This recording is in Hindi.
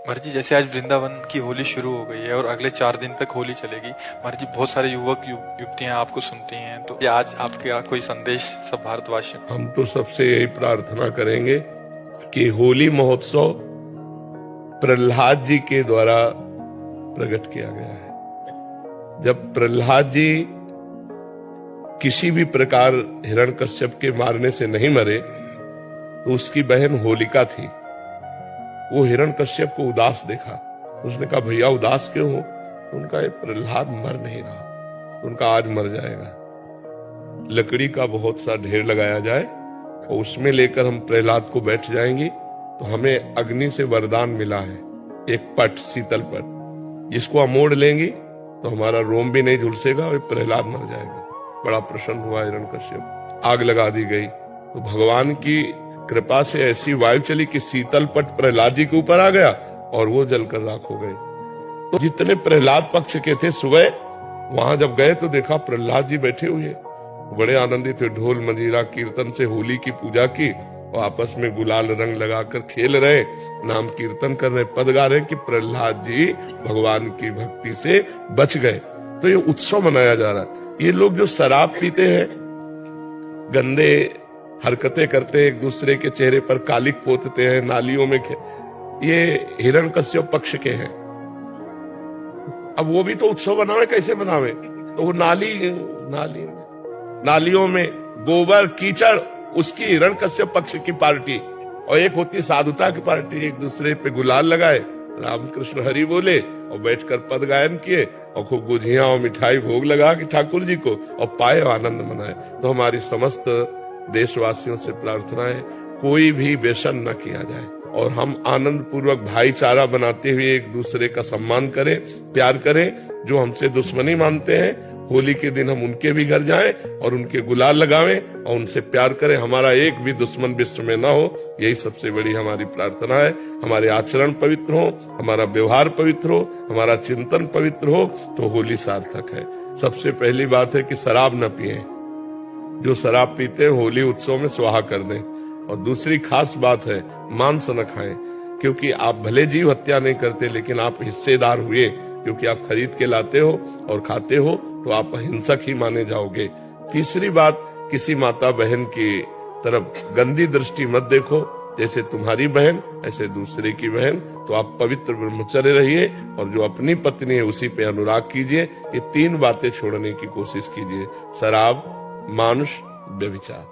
महाराज जी, जैसे आज वृंदावन की होली शुरू हो गई है और अगले 4 दिन तक होली चलेगी। महाराज जी, बहुत सारे युवक युवतियां आपको सुनती हैं, तो ये आज आपका कोई संदेश सब भारतवासियों को? हम तो सबसे यही प्रार्थना करेंगे कि होली महोत्सव प्रहलाद जी के द्वारा प्रकट किया गया है। जब प्रहलाद जी किसी भी प्रकार हिरण्यकश्यप के मारने से नहीं मरे, तो उसकी बहन होलिका थी। वो हिरण्यकश्यप को उदास देखा, उसने कहा भैया उदास क्यों हो? उनका ये प्रहलाद मर नहीं रहा, उनका आज मर जाएगा। लकड़ी का बहुत सा ढेर लगाया जाए और उसमें लेकर हम प्रहलाद को बैठ जाएंगे, तो हमें अग्नि से वरदान मिला है, एक पट, शीतल पट, जिसको हम मोड़ लेंगे तो हमारा रोम भी नहीं झुलसेगा और प्रहलाद मर जाएगा। बड़ा प्रसन्न हुआ हिरण्यकश्यप। आग लगा दी गई, तो भगवान की कृपा से ऐसी वायु चली कि शीतल पट प्रहलाद जी के ऊपर आ गया और वो जलकर राख हो गए। तो जितने प्रहलाद पक्ष के थे, सुबह वहां जब गए तो देखा प्रहलाद जी बैठे हुए, बड़े आनंदित थे। ढोल मंजीरा कीर्तन से होली की पूजा की और आपस में गुलाल रंग लगाकर खेल रहे, नाम कीर्तन कर रहे, पद गा रहे कि प्रहलाद जी भगवान की भक्ति से बच गए। तो ये उत्सव मनाया जा रहा है। ये लोग जो शराब पीते हैं, गंदे हरकतें करते हैं, एक दूसरे के चेहरे पर कालिक पोतते हैं, नालियों में ये हिरण्यकश्यप पक्ष के हैं। अब वो भी तो उत्सव मनावे, कैसे मनावे? तो वो नालियों में गोबर कीचड़, उसकी हिरण्यकश्यप पक्ष की पार्टी, और एक होती साधुता की पार्टी। एक दूसरे पे गुलाल लगाए, रामकृष्ण हरि बोले और बैठकर पद गायन किए और खूब गुझिया और मिठाई भोग लगा के ठाकुर जी को और पाए आनंद मनाए। तो हमारी समस्त देशवासियों से प्रार्थना है, कोई भी व्यसन न किया जाए और हम आनंद पूर्वक भाईचारा बनाते हुए एक दूसरे का सम्मान करें, प्यार करें। जो हमसे दुश्मनी मानते हैं, होली के दिन हम उनके भी घर जाएं और उनके गुलाल लगावें और उनसे प्यार करें। हमारा एक भी दुश्मन विश्व में ना हो, यही सबसे बड़ी हमारी प्रार्थना है। हमारे आचरण पवित्र हो, हमारा व्यवहार पवित्र हो, हमारा चिंतन पवित्र हो, तो होली सार्थक है। सबसे पहली बात है कि शराब न पिए, जो शराब पीते हैं होली उत्सव में स्वाहा कर दें। और दूसरी खास बात है, मांस न खाएं, क्योंकि आप भले जीव हत्या नहीं करते, लेकिन आप हिस्सेदार हुए, क्योंकि आप खरीद के लाते हो और खाते हो, तो आप हिंसक ही माने जाओगे। तीसरी बात, किसी माता बहन की तरफ गंदी दृष्टि मत देखो, जैसे तुम्हारी बहन ऐसे दूसरे की बहन। तो आप पवित्र ब्रह्मचर्य रहिए और जो अपनी पत्नी है उसी पे अनुराग कीजिए। ये 3 बातें छोड़ने की कोशिश कीजिए: शराब, मांस, व्यभिचार।